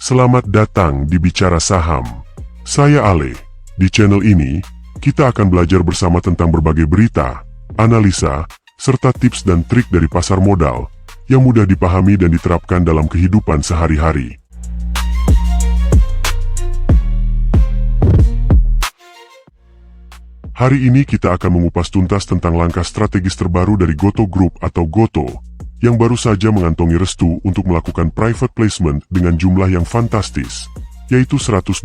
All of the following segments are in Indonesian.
Selamat datang di Bicara Saham. Saya Ale. Di channel ini, kita akan belajar bersama tentang berbagai berita, analisa, serta tips dan trik dari pasar modal yang mudah dipahami dan diterapkan dalam kehidupan sehari-hari. Hari ini kita akan mengupas tuntas tentang langkah strategis terbaru dari Gotoh Group atau Gotoh, yang baru saja mengantongi restu untuk melakukan private placement dengan jumlah yang fantastis, yaitu 120,1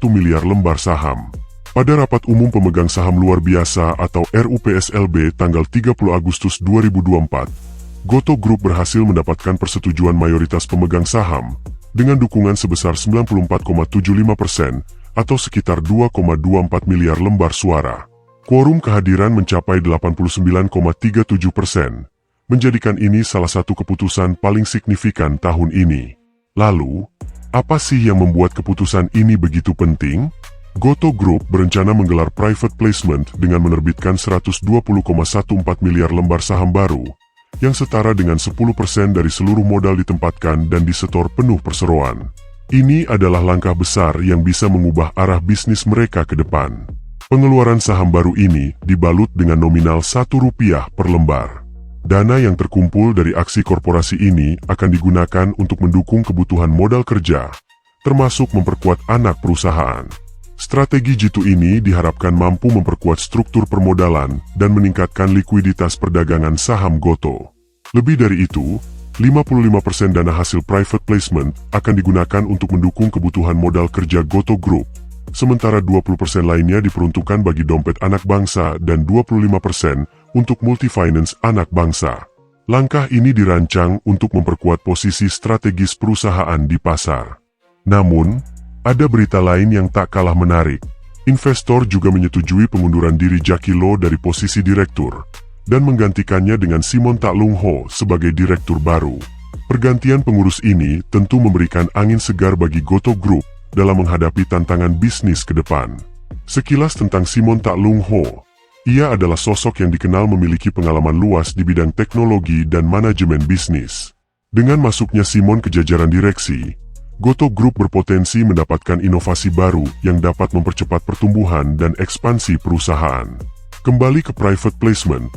miliar lembar saham. Pada rapat umum pemegang saham luar biasa atau RUPSLB tanggal 30 Agustus 2024, Gotoh Group berhasil mendapatkan persetujuan mayoritas pemegang saham dengan dukungan sebesar 94,75% atau sekitar 2,24 miliar lembar suara. Quorum kehadiran mencapai 89,37%. Menjadikan ini salah satu keputusan paling signifikan tahun ini. Lalu, apa sih yang membuat keputusan ini begitu penting? Gotoh Group berencana menggelar private placement dengan menerbitkan 120,14 miliar lembar saham baru, yang setara dengan 10% dari seluruh modal ditempatkan dan disetor penuh perseroan. Ini adalah langkah besar yang bisa mengubah arah bisnis mereka ke depan. Pengeluaran saham baru ini dibalut dengan nominal Rp1 per lembar. Dana yang terkumpul dari aksi korporasi ini akan digunakan untuk mendukung kebutuhan modal kerja, termasuk memperkuat anak perusahaan. Strategi jitu ini diharapkan mampu memperkuat struktur permodalan dan meningkatkan likuiditas perdagangan saham Gotoh. Lebih dari itu, 55% dana hasil private placement akan digunakan untuk mendukung kebutuhan modal kerja Gotoh Group, sementara 20% lainnya diperuntukkan bagi dompet anak bangsa dan 25% untuk multi-finance anak bangsa. Langkah ini dirancang untuk memperkuat posisi strategis perusahaan di pasar. Namun, ada berita lain yang tak kalah menarik. Investor juga menyetujui pengunduran diri Jacky Lo dari posisi direktur, dan menggantikannya dengan Simon Tak Lung Ho sebagai direktur baru. Pergantian pengurus ini tentu memberikan angin segar bagi Gotoh Group dalam menghadapi tantangan bisnis ke depan. Sekilas tentang Simon Tak Lung Ho. Ia adalah sosok yang dikenal memiliki pengalaman luas di bidang teknologi dan manajemen bisnis. Dengan masuknya Simon ke jajaran direksi, Gotoh Group berpotensi mendapatkan inovasi baru yang dapat mempercepat pertumbuhan dan ekspansi perusahaan. Kembali ke private placement,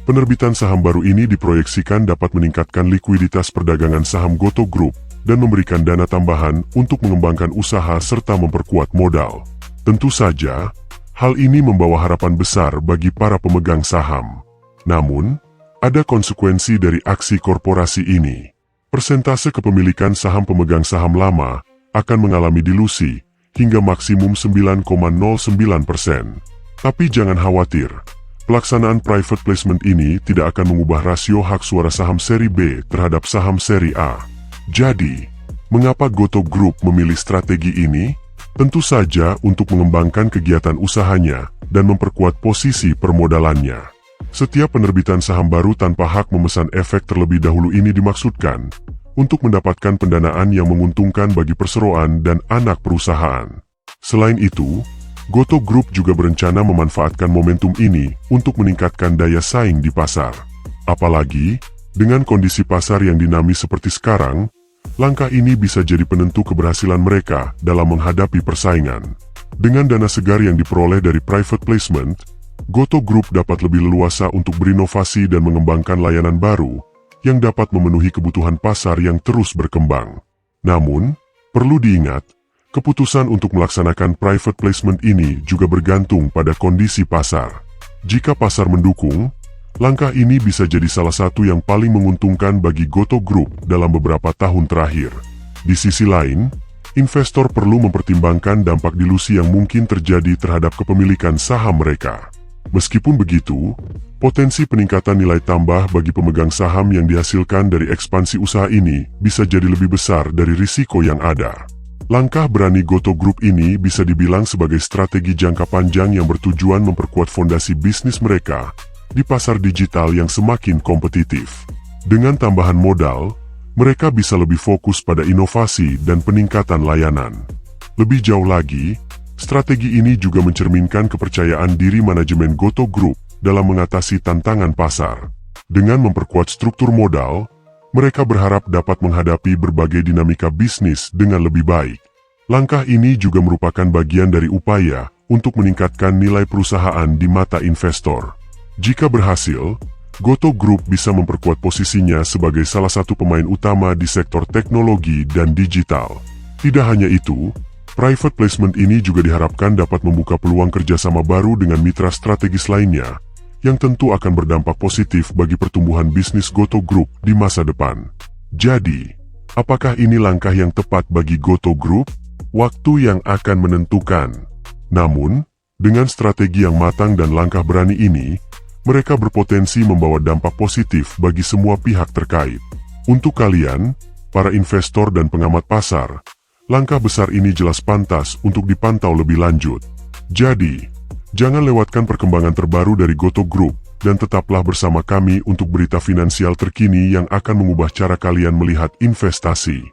penerbitan saham baru ini diproyeksikan dapat meningkatkan likuiditas perdagangan saham Gotoh Group dan memberikan dana tambahan untuk mengembangkan usaha serta memperkuat modal. Tentu saja, hal ini membawa harapan besar bagi para pemegang saham. Namun, ada konsekuensi dari aksi korporasi ini. Persentase kepemilikan saham pemegang saham lama akan mengalami dilusi hingga maksimum 9,09%. Tapi jangan khawatir, pelaksanaan private placement ini tidak akan mengubah rasio hak suara saham seri B terhadap saham seri A. Jadi, mengapa Gotoh Group memilih strategi ini? Tentu saja untuk mengembangkan kegiatan usahanya dan memperkuat posisi permodalannya. Setiap penerbitan saham baru tanpa hak memesan efek terlebih dahulu ini dimaksudkan untuk mendapatkan pendanaan yang menguntungkan bagi perseroan dan anak perusahaan. Selain itu, Gotoh Group juga berencana memanfaatkan momentum ini untuk meningkatkan daya saing di pasar. Apalagi, dengan kondisi pasar yang dinamis seperti sekarang, langkah ini bisa jadi penentu keberhasilan mereka dalam menghadapi persaingan. Dengan dana segar yang diperoleh dari private placement, Gotoh Group dapat lebih leluasa untuk berinovasi dan mengembangkan layanan baru yang dapat memenuhi kebutuhan pasar yang terus berkembang. Namun, perlu diingat, keputusan untuk melaksanakan private placement ini juga bergantung pada kondisi pasar. Jika pasar mendukung, langkah ini bisa jadi salah satu yang paling menguntungkan bagi Gotoh Group dalam beberapa tahun terakhir. Di sisi lain, investor perlu mempertimbangkan dampak dilusi yang mungkin terjadi terhadap kepemilikan saham mereka. Meskipun begitu, potensi peningkatan nilai tambah bagi pemegang saham yang dihasilkan dari ekspansi usaha ini bisa jadi lebih besar dari risiko yang ada. Langkah berani Gotoh Group ini bisa dibilang sebagai strategi jangka panjang yang bertujuan memperkuat fondasi bisnis mereka di pasar digital yang semakin kompetitif. Dengan tambahan modal, mereka bisa lebih fokus pada inovasi dan peningkatan layanan. Lebih jauh lagi, strategi ini juga mencerminkan kepercayaan diri manajemen Gotoh Group dalam mengatasi tantangan pasar. Dengan memperkuat struktur modal, Mereka berharap dapat menghadapi berbagai dinamika bisnis dengan lebih baik. Langkah ini juga merupakan bagian dari upaya untuk meningkatkan nilai perusahaan di mata investor. Jika berhasil, Gotoh Group bisa memperkuat posisinya sebagai salah satu pemain utama di sektor teknologi dan digital. Tidak hanya itu, private placement ini juga diharapkan dapat membuka peluang kerjasama baru dengan mitra strategis lainnya, yang tentu akan berdampak positif bagi pertumbuhan bisnis Gotoh Group di masa depan. Jadi, apakah ini langkah yang tepat bagi Gotoh Group? Waktu yang akan menentukan. Namun, dengan strategi yang matang dan langkah berani ini, mereka berpotensi membawa dampak positif bagi semua pihak terkait. Untuk kalian, para investor dan pengamat pasar, langkah besar ini jelas pantas untuk dipantau lebih lanjut. Jadi, jangan lewatkan perkembangan terbaru dari Gotoh Group, dan tetaplah bersama kami untuk berita finansial terkini yang akan mengubah cara kalian melihat investasi.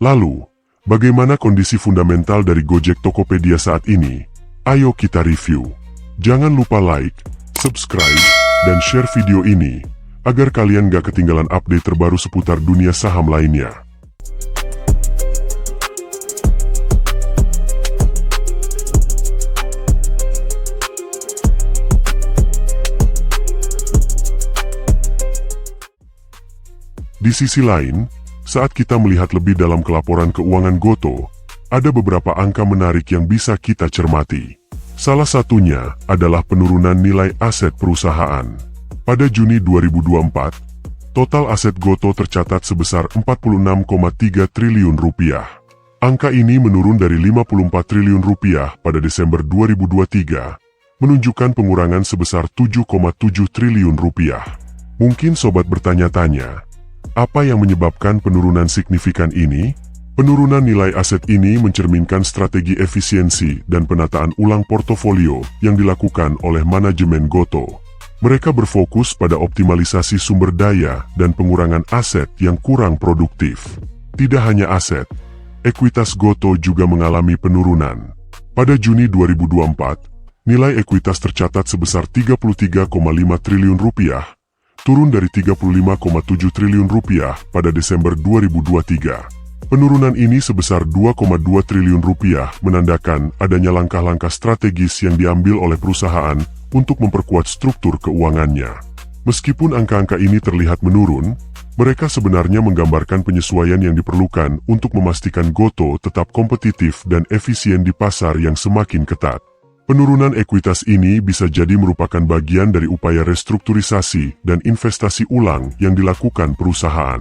Lalu, bagaimana kondisi fundamental dari Gojek Tokopedia saat ini? Ayo kita review. Jangan lupa like, subscribe, dan share video ini, agar kalian gak ketinggalan update terbaru seputar dunia saham lainnya. Di sisi lain, saat kita melihat lebih dalam ke laporan keuangan Gotoh, ada beberapa angka menarik yang bisa kita cermati. Salah satunya adalah penurunan nilai aset perusahaan. Pada Juni 2024, total aset Gotoh tercatat sebesar 46,3 triliun rupiah. Angka ini menurun dari 54 triliun rupiah pada Desember 2023, menunjukkan pengurangan sebesar 7,7 triliun rupiah. Mungkin sobat bertanya-tanya, apa yang menyebabkan penurunan signifikan ini? Penurunan nilai aset ini mencerminkan strategi efisiensi dan penataan ulang portofolio yang dilakukan oleh manajemen Gotoh. Mereka berfokus pada optimalisasi sumber daya dan pengurangan aset yang kurang produktif. Tidak hanya aset, ekuitas Gotoh juga mengalami penurunan. Pada Juni 2024, nilai ekuitas tercatat sebesar 33,5 triliun rupiah, turun dari 35,7 triliun rupiah pada Desember 2023. Penurunan ini sebesar 2,2 triliun rupiah menandakan adanya langkah-langkah strategis yang diambil oleh perusahaan untuk memperkuat struktur keuangannya. Meskipun angka-angka ini terlihat menurun, mereka sebenarnya menggambarkan penyesuaian yang diperlukan untuk memastikan Gotoh tetap kompetitif dan efisien di pasar yang semakin ketat. Penurunan ekuitas ini bisa jadi merupakan bagian dari upaya restrukturisasi dan investasi ulang yang dilakukan perusahaan.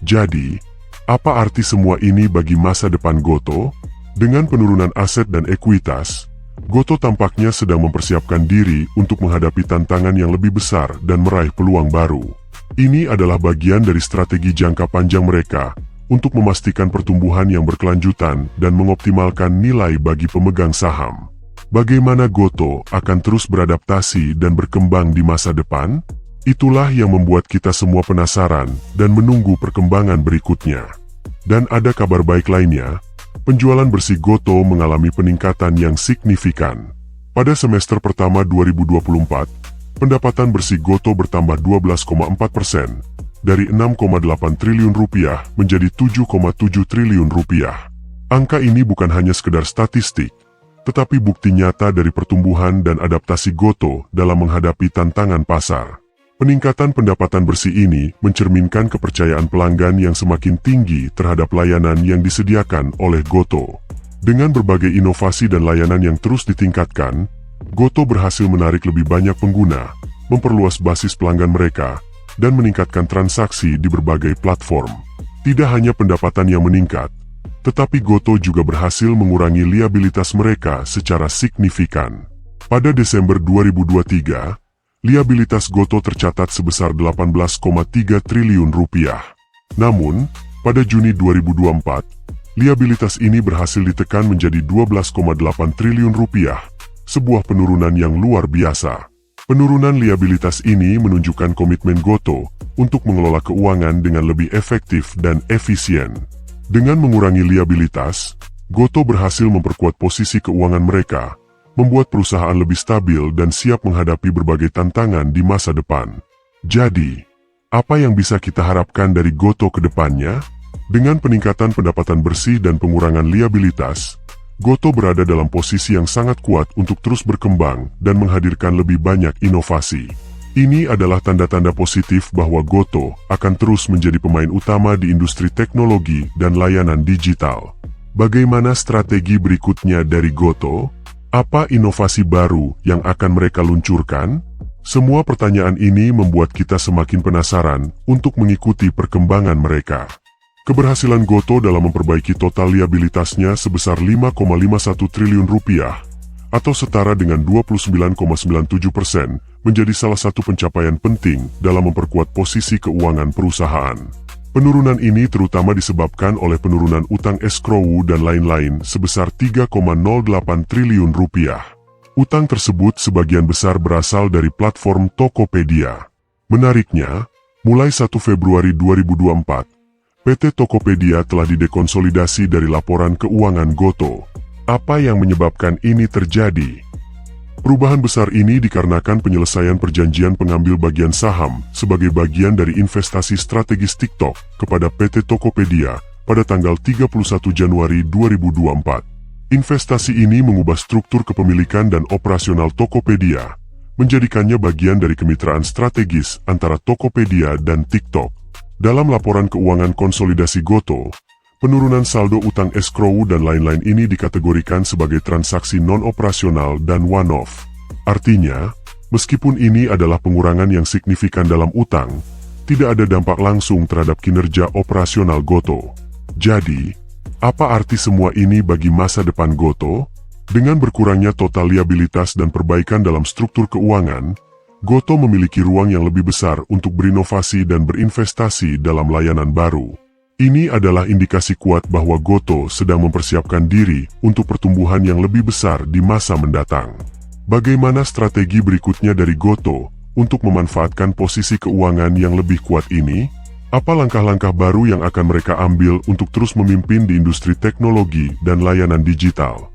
Jadi, apa arti semua ini bagi masa depan Gotoh? Dengan penurunan aset dan ekuitas, Gotoh tampaknya sedang mempersiapkan diri untuk menghadapi tantangan yang lebih besar dan meraih peluang baru. Ini adalah bagian dari strategi jangka panjang mereka untuk memastikan pertumbuhan yang berkelanjutan dan mengoptimalkan nilai bagi pemegang saham. Bagaimana Gotoh akan terus beradaptasi dan berkembang di masa depan? Itulah yang membuat kita semua penasaran dan menunggu perkembangan berikutnya. Dan ada kabar baik lainnya, penjualan bersih Gotoh mengalami peningkatan yang signifikan. Pada semester pertama 2024, pendapatan bersih Gotoh bertambah 12,4%, dari 6,8 triliun rupiah menjadi 7,7 triliun rupiah. Angka ini bukan hanya sekedar statistik, tetapi bukti nyata dari pertumbuhan dan adaptasi Gotoh dalam menghadapi tantangan pasar. Peningkatan pendapatan bersih ini mencerminkan kepercayaan pelanggan yang semakin tinggi terhadap layanan yang disediakan oleh Gotoh. Dengan berbagai inovasi dan layanan yang terus ditingkatkan, Gotoh berhasil menarik lebih banyak pengguna, memperluas basis pelanggan mereka, dan meningkatkan transaksi di berbagai platform. Tidak hanya pendapatan yang meningkat, tetapi Gotoh juga berhasil mengurangi liabilitas mereka secara signifikan. Pada Desember 2023, liabilitas Gotoh tercatat sebesar 18,3 triliun rupiah. Namun, pada Juni 2024, liabilitas ini berhasil ditekan menjadi 12,8 triliun rupiah, sebuah penurunan yang luar biasa. Penurunan liabilitas ini menunjukkan komitmen Gotoh untuk mengelola keuangan dengan lebih efektif dan efisien. Dengan mengurangi liabilitas, Gotoh berhasil memperkuat posisi keuangan mereka, membuat perusahaan lebih stabil dan siap menghadapi berbagai tantangan di masa depan. Jadi, apa yang bisa kita harapkan dari Gotoh ke depannya? Dengan peningkatan pendapatan bersih dan pengurangan liabilitas, Gotoh berada dalam posisi yang sangat kuat untuk terus berkembang dan menghadirkan lebih banyak inovasi. Ini adalah tanda-tanda positif bahwa Gotoh akan terus menjadi pemain utama di industri teknologi dan layanan digital. Bagaimana strategi berikutnya dari Gotoh? Apa inovasi baru yang akan mereka luncurkan? Semua pertanyaan ini membuat kita semakin penasaran untuk mengikuti perkembangan mereka. Keberhasilan Gotoh dalam memperbaiki total liabilitasnya sebesar 5,51 triliun rupiah atau setara dengan 29,97% menjadi salah satu pencapaian penting dalam memperkuat posisi keuangan perusahaan. Penurunan ini terutama disebabkan oleh penurunan utang escrow dan lain-lain sebesar 3,08 triliun rupiah. Utang tersebut sebagian besar berasal dari platform Tokopedia. Menariknya, mulai 1 Februari 2024, PT Tokopedia telah didekonsolidasi dari laporan keuangan Gotoh. Apa yang menyebabkan ini terjadi? Perubahan besar ini dikarenakan penyelesaian perjanjian pengambil bagian saham sebagai bagian dari investasi strategis TikTok kepada PT Tokopedia pada tanggal 31 Januari 2024. Investasi ini mengubah struktur kepemilikan dan operasional Tokopedia, menjadikannya bagian dari kemitraan strategis antara Tokopedia dan TikTok. Dalam laporan keuangan konsolidasi Gotoh, penurunan saldo utang escrow dan lain-lain ini dikategorikan sebagai transaksi non-operasional dan one-off. Artinya, meskipun ini adalah pengurangan yang signifikan dalam utang, tidak ada dampak langsung terhadap kinerja operasional Gotoh. Jadi, apa arti semua ini bagi masa depan Gotoh? Dengan berkurangnya total liabilitas dan perbaikan dalam struktur keuangan, Gotoh memiliki ruang yang lebih besar untuk berinovasi dan berinvestasi dalam layanan baru. Ini adalah indikasi kuat bahwa Gotoh sedang mempersiapkan diri untuk pertumbuhan yang lebih besar di masa mendatang. Bagaimana strategi berikutnya dari Gotoh untuk memanfaatkan posisi keuangan yang lebih kuat ini? Apa langkah-langkah baru yang akan mereka ambil untuk terus memimpin di industri teknologi dan layanan digital?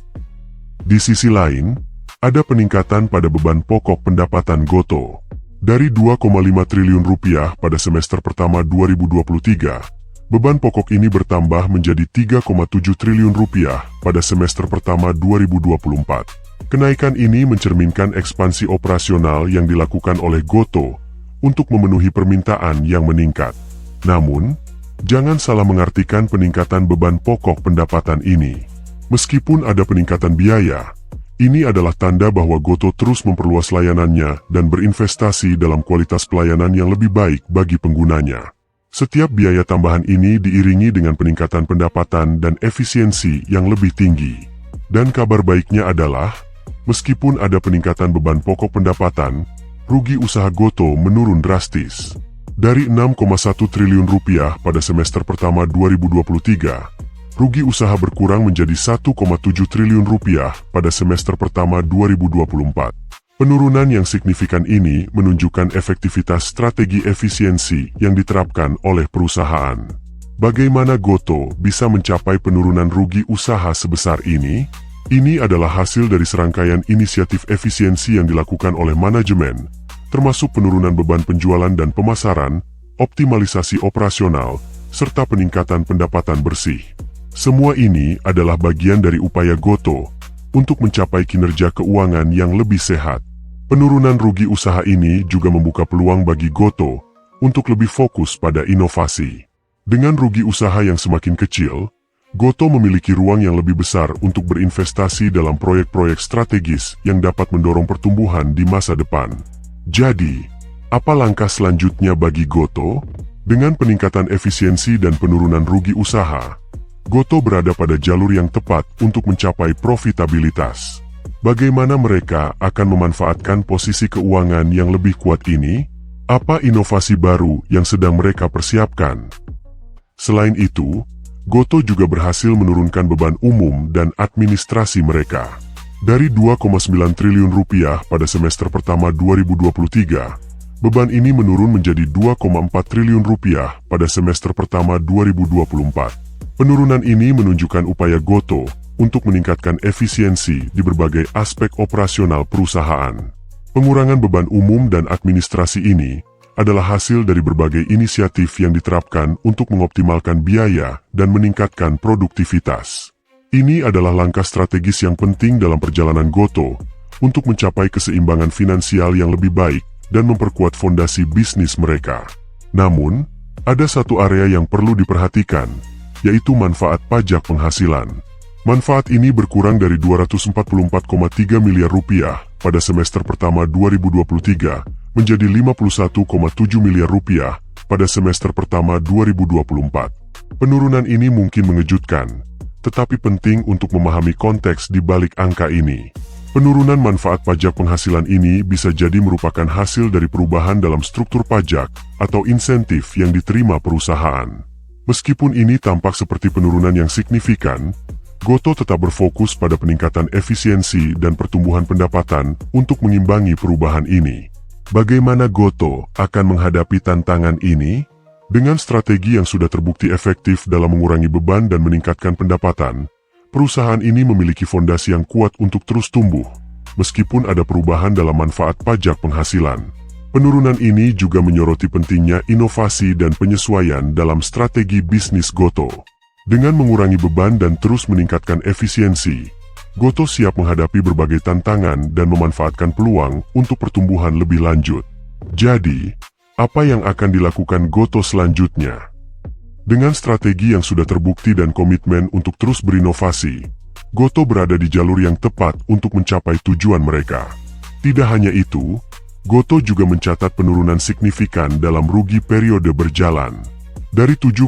Di sisi lain, ada peningkatan pada beban pokok pendapatan Gotoh. Dari 2,5 triliun rupiah pada semester pertama 2023, beban pokok ini bertambah menjadi 3,7 triliun rupiah pada semester pertama 2024. Kenaikan ini mencerminkan ekspansi operasional yang dilakukan oleh Gotoh untuk memenuhi permintaan yang meningkat. Namun, jangan salah mengartikan peningkatan beban pokok pendapatan ini. Meskipun ada peningkatan biaya, ini adalah tanda bahwa Gotoh terus memperluas layanannya dan berinvestasi dalam kualitas pelayanan yang lebih baik bagi penggunanya. Setiap biaya tambahan ini diiringi dengan peningkatan pendapatan dan efisiensi yang lebih tinggi. Dan kabar baiknya adalah, meskipun ada peningkatan beban pokok pendapatan, rugi usaha Gotoh menurun drastis. Dari 6,1 triliun rupiah pada semester pertama 2023, rugi usaha berkurang menjadi 1,7 triliun rupiah pada semester pertama 2024. Penurunan yang signifikan ini menunjukkan efektivitas strategi efisiensi yang diterapkan oleh perusahaan. Bagaimana Gotoh bisa mencapai penurunan rugi usaha sebesar ini? Ini adalah hasil dari serangkaian inisiatif efisiensi yang dilakukan oleh manajemen, termasuk penurunan beban penjualan dan pemasaran, optimalisasi operasional, serta peningkatan pendapatan bersih. Semua ini adalah bagian dari upaya Gotoh untuk mencapai kinerja keuangan yang lebih sehat. Penurunan rugi usaha ini juga membuka peluang bagi Gotoh untuk lebih fokus pada inovasi. Dengan rugi usaha yang semakin kecil, Gotoh memiliki ruang yang lebih besar untuk berinvestasi dalam proyek-proyek strategis yang dapat mendorong pertumbuhan di masa depan. Jadi, apa langkah selanjutnya bagi Gotoh? Dengan peningkatan efisiensi dan penurunan rugi usaha, Gotoh berada pada jalur yang tepat untuk mencapai profitabilitas. Bagaimana mereka akan memanfaatkan posisi keuangan yang lebih kuat ini? Apa inovasi baru yang sedang mereka persiapkan? Selain itu, Gotoh juga berhasil menurunkan beban umum dan administrasi mereka. Dari 2,9 triliun rupiah pada semester pertama 2023, beban ini menurun menjadi 2,4 triliun rupiah pada semester pertama 2024. Penurunan ini menunjukkan upaya Gotoh untuk meningkatkan efisiensi di berbagai aspek operasional perusahaan. Pengurangan beban umum dan administrasi ini adalah hasil dari berbagai inisiatif yang diterapkan untuk mengoptimalkan biaya dan meningkatkan produktivitas. Ini adalah langkah strategis yang penting dalam perjalanan Gotoh untuk mencapai keseimbangan finansial yang lebih baik dan memperkuat fondasi bisnis mereka. Namun, ada satu area yang perlu diperhatikan, yaitu manfaat pajak penghasilan. Manfaat ini berkurang dari 244,3 miliar rupiah pada semester pertama 2023 menjadi 51,7 miliar rupiah pada semester pertama 2024. Penurunan ini mungkin mengejutkan, tetapi penting untuk memahami konteks di balik angka ini. Penurunan manfaat pajak penghasilan ini bisa jadi merupakan hasil dari perubahan dalam struktur pajak atau insentif yang diterima perusahaan. Meskipun ini tampak seperti penurunan yang signifikan, Gotoh tetap berfokus pada peningkatan efisiensi dan pertumbuhan pendapatan untuk mengimbangi perubahan ini. Bagaimana Gotoh akan menghadapi tantangan ini? Dengan strategi yang sudah terbukti efektif dalam mengurangi beban dan meningkatkan pendapatan, perusahaan ini memiliki fondasi yang kuat untuk terus tumbuh, meskipun ada perubahan dalam manfaat pajak penghasilan. Penurunan ini juga menyoroti pentingnya inovasi dan penyesuaian dalam strategi bisnis Gotoh. Dengan mengurangi beban dan terus meningkatkan efisiensi, Gotoh siap menghadapi berbagai tantangan dan memanfaatkan peluang untuk pertumbuhan lebih lanjut. Jadi, apa yang akan dilakukan Gotoh selanjutnya? Dengan strategi yang sudah terbukti dan komitmen untuk terus berinovasi, Gotoh berada di jalur yang tepat untuk mencapai tujuan mereka. Tidak hanya itu, Gotoh juga mencatat penurunan signifikan dalam rugi periode berjalan. Dari 7,2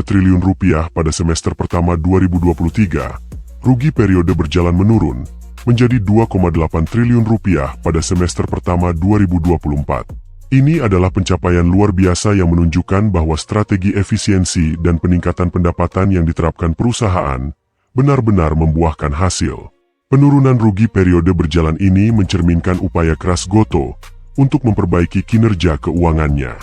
triliun rupiah pada semester pertama 2023, rugi periode berjalan menurun menjadi 2,8 triliun rupiah pada semester pertama 2024. Ini adalah pencapaian luar biasa yang menunjukkan bahwa strategi efisiensi dan peningkatan pendapatan yang diterapkan perusahaan benar-benar membuahkan hasil. Penurunan rugi periode berjalan ini mencerminkan upaya keras Gotoh untuk memperbaiki kinerja keuangannya.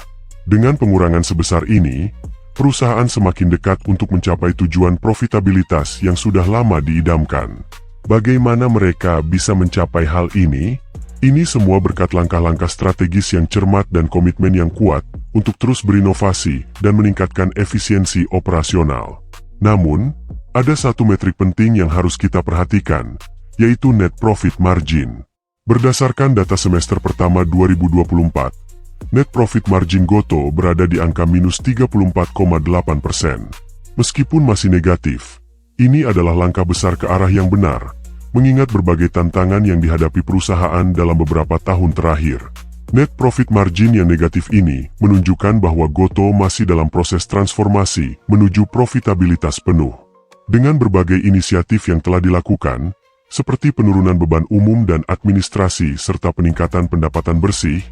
Dengan pengurangan sebesar ini, perusahaan semakin dekat untuk mencapai tujuan profitabilitas yang sudah lama diidamkan. Bagaimana mereka bisa mencapai hal ini? Ini semua berkat langkah-langkah strategis yang cermat dan komitmen yang kuat untuk terus berinovasi dan meningkatkan efisiensi operasional. Namun, ada satu metrik penting yang harus kita perhatikan, yaitu net profit margin. Berdasarkan data semester pertama 2024, net profit margin Gotoh berada di angka minus 34,8%. Meskipun masih negatif, ini adalah langkah besar ke arah yang benar, mengingat berbagai tantangan yang dihadapi perusahaan dalam beberapa tahun terakhir. Net profit margin yang negatif ini menunjukkan bahwa Gotoh masih dalam proses transformasi menuju profitabilitas penuh. Dengan berbagai inisiatif yang telah dilakukan, seperti penurunan beban umum dan administrasi serta peningkatan pendapatan bersih,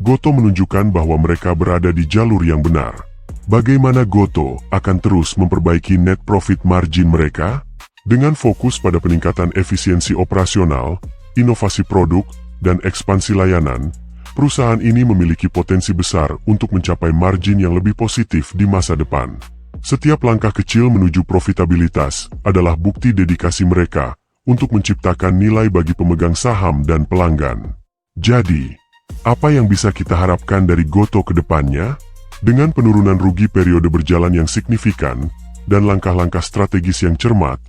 Gotoh menunjukkan bahwa mereka berada di jalur yang benar. Bagaimana Gotoh akan terus memperbaiki net profit margin mereka? Dengan fokus pada peningkatan efisiensi operasional, inovasi produk, dan ekspansi layanan, perusahaan ini memiliki potensi besar untuk mencapai margin yang lebih positif di masa depan. Setiap langkah kecil menuju profitabilitas adalah bukti dedikasi mereka untuk menciptakan nilai bagi pemegang saham dan pelanggan. Jadi, apa yang bisa kita harapkan dari Gotoh ke depannya? Dengan penurunan rugi periode berjalan yang signifikan dan langkah-langkah strategis yang cermat,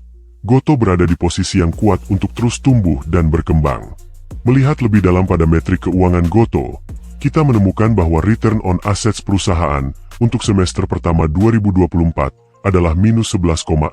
Gotoh berada di posisi yang kuat untuk terus tumbuh dan berkembang. Melihat lebih dalam pada metrik keuangan Gotoh, kita menemukan bahwa return on assets perusahaan untuk semester pertama 2024 adalah minus 11,6%.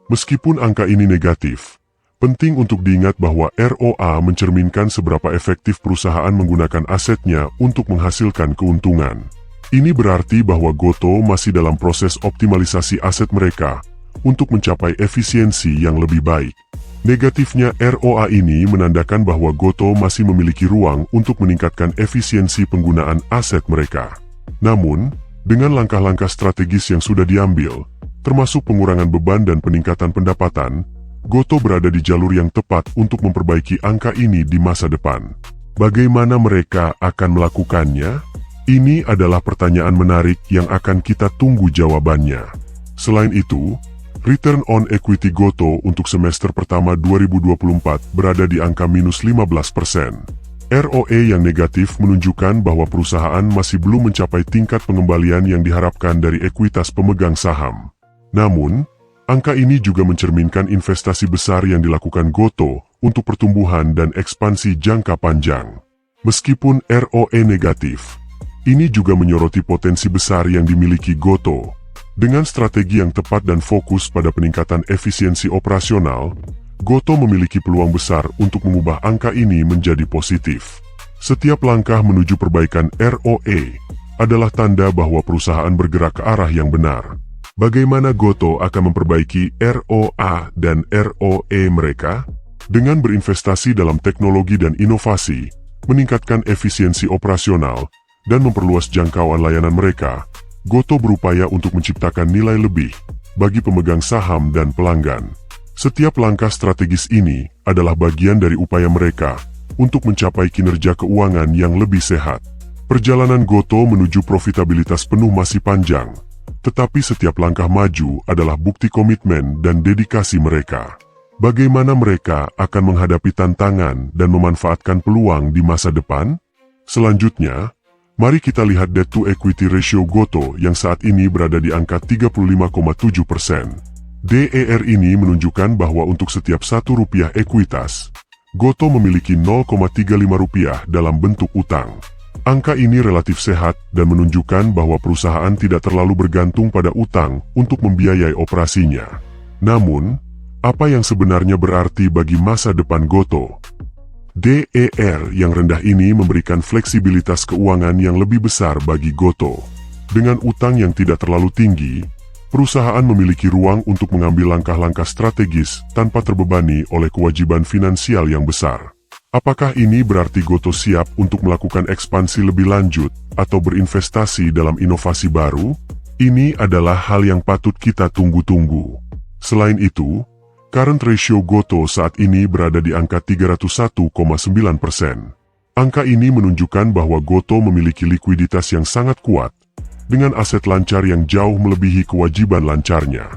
Meskipun angka ini negatif, penting untuk diingat bahwa ROA mencerminkan seberapa efektif perusahaan menggunakan asetnya untuk menghasilkan keuntungan. Ini berarti bahwa Gotoh masih dalam proses optimalisasi aset mereka untuk mencapai efisiensi yang lebih baik. Negatifnya ROA ini menandakan bahwa Gotoh masih memiliki ruang untuk meningkatkan efisiensi penggunaan aset mereka. Namun, dengan langkah-langkah strategis yang sudah diambil, termasuk pengurangan beban dan peningkatan pendapatan, Gotoh berada di jalur yang tepat untuk memperbaiki angka ini di masa depan. Bagaimana mereka akan melakukannya? Ini adalah pertanyaan menarik yang akan kita tunggu jawabannya. Selain itu, Return on equity Goto untuk semester pertama 2024 berada di angka minus 15%. ROE yang negatif menunjukkan bahwa perusahaan masih belum mencapai tingkat pengembalian yang diharapkan dari ekuitas pemegang saham. Namun, angka ini juga mencerminkan investasi besar yang dilakukan Goto untuk pertumbuhan dan ekspansi jangka panjang. Meskipun ROE negatif, ini juga menyoroti potensi besar yang dimiliki Goto. Dengan strategi yang tepat dan fokus pada peningkatan efisiensi operasional, Goto memiliki peluang besar untuk mengubah angka ini menjadi positif. Setiap langkah menuju perbaikan ROE adalah tanda bahwa perusahaan bergerak ke arah yang benar. Bagaimana Goto akan memperbaiki ROA dan ROE mereka? Dengan berinvestasi dalam teknologi dan inovasi, meningkatkan efisiensi operasional, dan memperluas jangkauan layanan mereka, Goto berupaya untuk menciptakan nilai lebih bagi pemegang saham dan pelanggan. Setiap langkah strategis ini adalah bagian dari upaya mereka untuk mencapai kinerja keuangan yang lebih sehat. Perjalanan Goto menuju profitabilitas penuh masih panjang, tetapi setiap langkah maju adalah bukti komitmen dan dedikasi mereka. Bagaimana mereka akan menghadapi tantangan dan memanfaatkan peluang di masa depan? Selanjutnya, mari kita lihat debt to equity ratio Goto yang saat ini berada di angka 35,7%. DER ini menunjukkan bahwa untuk setiap Rp1 ekuitas, Goto memiliki Rp0,35 dalam bentuk utang. Angka ini relatif sehat dan menunjukkan bahwa perusahaan tidak terlalu bergantung pada utang untuk membiayai operasinya. Namun, apa yang sebenarnya berarti bagi masa depan Goto? DER yang rendah ini memberikan fleksibilitas keuangan yang lebih besar bagi Goto. Dengan utang yang tidak terlalu tinggi, perusahaan memiliki ruang untuk mengambil langkah-langkah strategis tanpa terbebani oleh kewajiban finansial yang besar. Apakah ini berarti Goto siap untuk melakukan ekspansi lebih lanjut atau berinvestasi dalam inovasi baru? Ini adalah hal yang patut kita tunggu-tunggu. Selain itu, current ratio Goto saat ini berada di angka 301,9%. Angka ini menunjukkan bahwa Goto memiliki likuiditas yang sangat kuat, dengan aset lancar yang jauh melebihi kewajiban lancarnya.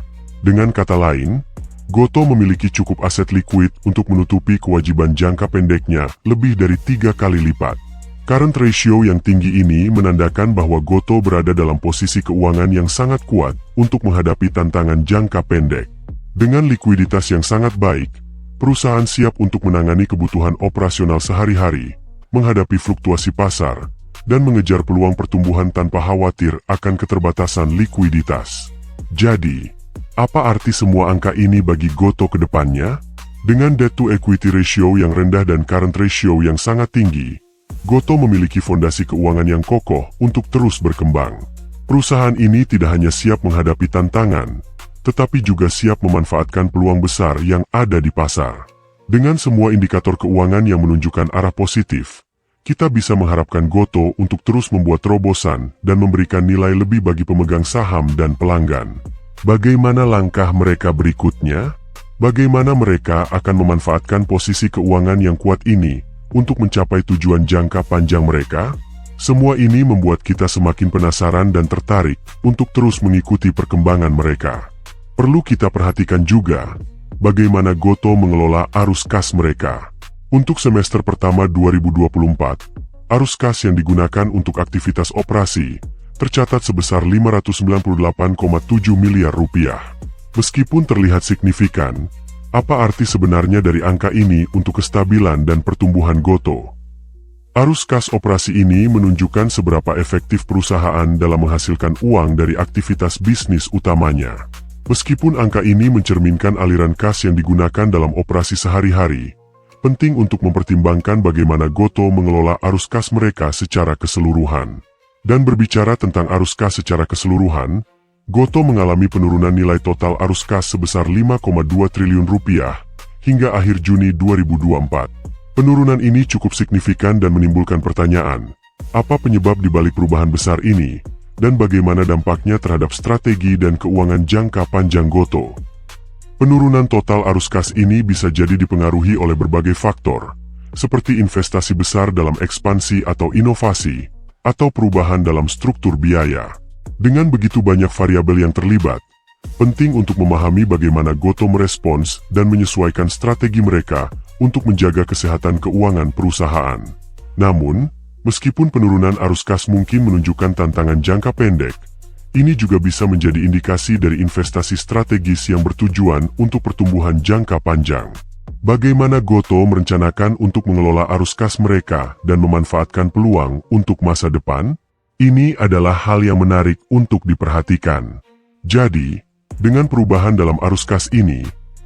Dengan kata lain, Goto memiliki cukup aset likuid untuk menutupi kewajiban jangka pendeknya lebih dari 3 kali lipat. Current ratio yang tinggi ini menandakan bahwa Goto berada dalam posisi keuangan yang sangat kuat untuk menghadapi tantangan jangka pendek. Dengan likuiditas yang sangat baik, perusahaan siap untuk menangani kebutuhan operasional sehari-hari, menghadapi fluktuasi pasar, dan mengejar peluang pertumbuhan tanpa khawatir akan keterbatasan likuiditas. Jadi, apa arti semua angka ini bagi Goto ke depannya? Dengan debt to equity ratio yang rendah dan current ratio yang sangat tinggi, Goto memiliki fondasi keuangan yang kokoh untuk terus berkembang. Perusahaan ini tidak hanya siap menghadapi tantangan, tetapi juga siap memanfaatkan peluang besar yang ada di pasar. Dengan semua indikator keuangan yang menunjukkan arah positif, kita bisa mengharapkan Goto untuk terus membuat terobosan dan memberikan nilai lebih bagi pemegang saham dan pelanggan. Bagaimana langkah mereka berikutnya? Bagaimana mereka akan memanfaatkan posisi keuangan yang kuat ini untuk mencapai tujuan jangka panjang mereka? Semua ini membuat kita semakin penasaran dan tertarik untuk terus mengikuti perkembangan mereka. Perlu kita perhatikan juga bagaimana Goto mengelola arus kas mereka. Untuk semester pertama 2024, arus kas yang digunakan untuk aktivitas operasi tercatat sebesar Rp598,7 miliar. Meskipun terlihat signifikan, apa arti sebenarnya dari angka ini untuk kestabilan dan pertumbuhan Goto? Arus kas operasi ini menunjukkan seberapa efektif perusahaan dalam menghasilkan uang dari aktivitas bisnis utamanya. Meskipun angka ini mencerminkan aliran kas yang digunakan dalam operasi sehari-hari, penting untuk mempertimbangkan bagaimana Goto mengelola arus kas mereka secara keseluruhan. Dan berbicara tentang arus kas secara keseluruhan, Goto mengalami penurunan nilai total arus kas sebesar Rp5,2 triliun hingga akhir Juni 2024. Penurunan ini cukup signifikan dan menimbulkan pertanyaan, apa penyebab dibalik perubahan besar ini, dan bagaimana dampaknya terhadap strategi dan keuangan jangka panjang Goto. Penurunan total arus kas ini bisa jadi dipengaruhi oleh berbagai faktor, seperti investasi besar dalam ekspansi atau inovasi, atau perubahan dalam struktur biaya. Dengan begitu banyak variabel yang terlibat, Penting untuk memahami bagaimana Gotoh merespons dan menyesuaikan strategi mereka untuk menjaga kesehatan keuangan perusahaan. Namun, meskipun penurunan arus kas mungkin menunjukkan tantangan jangka pendek, ini juga bisa menjadi indikasi dari investasi strategis yang bertujuan untuk pertumbuhan jangka panjang. Bagaimana Gotoh merencanakan untuk mengelola arus kas mereka dan memanfaatkan peluang untuk masa depan? Ini adalah hal yang menarik untuk diperhatikan. Jadi, dengan perubahan dalam arus kas ini,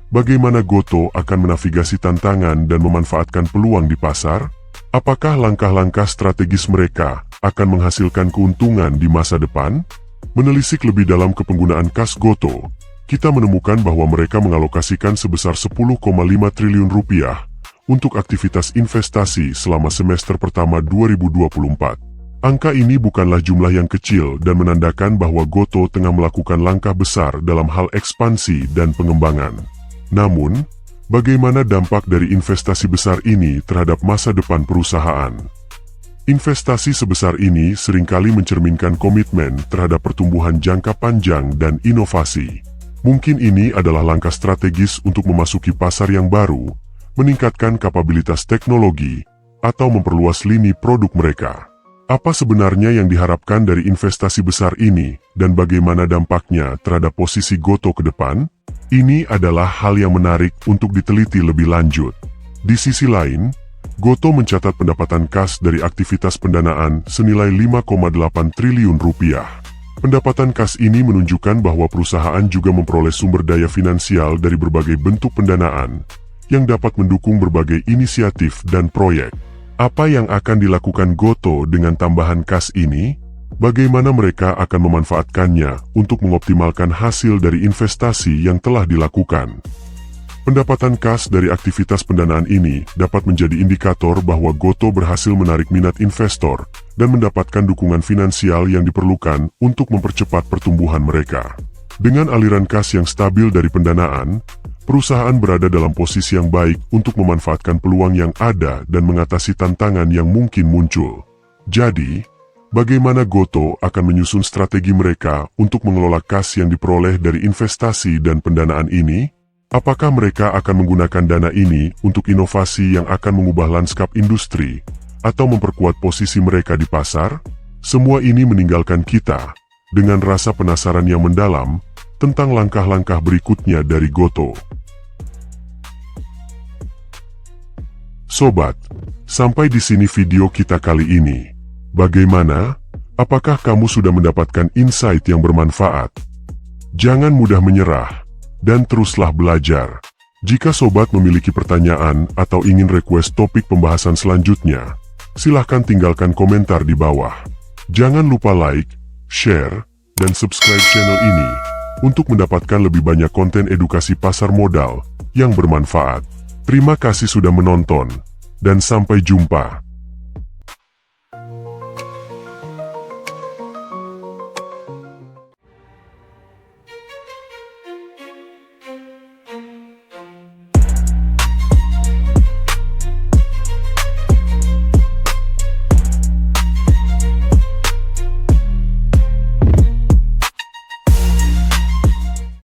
bagaimana Gotoh akan menavigasi tantangan dan memanfaatkan peluang di pasar? Apakah langkah-langkah strategis mereka akan menghasilkan keuntungan di masa depan? Menelisik lebih dalam kepenggunaan kas Gotoh, kita menemukan bahwa mereka mengalokasikan sebesar 10,5 triliun rupiah untuk aktivitas investasi selama semester pertama 2024. Angka ini bukanlah jumlah yang kecil dan menandakan bahwa Gotoh tengah melakukan langkah besar dalam hal ekspansi dan pengembangan. Namun, bagaimana dampak dari investasi besar ini terhadap masa depan perusahaan? Investasi sebesar ini seringkali mencerminkan komitmen terhadap pertumbuhan jangka panjang dan inovasi. Mungkin ini adalah langkah strategis untuk memasuki pasar yang baru, meningkatkan kapabilitas teknologi, atau memperluas lini produk mereka. Apa sebenarnya yang diharapkan dari investasi besar ini dan bagaimana dampaknya terhadap posisi Gotoh ke depan? Ini adalah hal yang menarik untuk diteliti lebih lanjut. Di sisi lain, Gotoh mencatat pendapatan kas dari aktivitas pendanaan senilai 5,8 triliun rupiah. Pendapatan kas ini menunjukkan bahwa perusahaan juga memperoleh sumber daya finansial dari berbagai bentuk pendanaan yang dapat mendukung berbagai inisiatif dan proyek. Apa yang akan dilakukan Gotoh dengan tambahan kas ini? Bagaimana mereka akan memanfaatkannya untuk mengoptimalkan hasil dari investasi yang telah dilakukan? Pendapatan kas dari aktivitas pendanaan ini dapat menjadi indikator bahwa Gotoh berhasil menarik minat investor dan mendapatkan dukungan finansial yang diperlukan untuk mempercepat pertumbuhan mereka. Dengan aliran kas yang stabil dari pendanaan, perusahaan berada dalam posisi yang baik untuk memanfaatkan peluang yang ada dan mengatasi tantangan yang mungkin muncul. Jadi, bagaimana Gotoh akan menyusun strategi mereka untuk mengelola kas yang diperoleh dari investasi dan pendanaan ini? Apakah mereka akan menggunakan dana ini untuk inovasi yang akan mengubah lanskap industri atau memperkuat posisi mereka di pasar? Semua ini meninggalkan kita dengan rasa penasaran yang mendalam tentang langkah-langkah berikutnya dari Gotoh. Sobat, sampai di sini video kita kali ini. Bagaimana? Apakah kamu sudah mendapatkan insight yang bermanfaat? Jangan mudah menyerah, dan teruslah belajar. Jika sobat memiliki pertanyaan atau ingin request topik pembahasan selanjutnya, silahkan tinggalkan komentar di bawah. Jangan lupa like, share, dan subscribe channel ini untuk mendapatkan lebih banyak konten edukasi pasar modal yang bermanfaat. Terima kasih sudah menonton, dan sampai jumpa.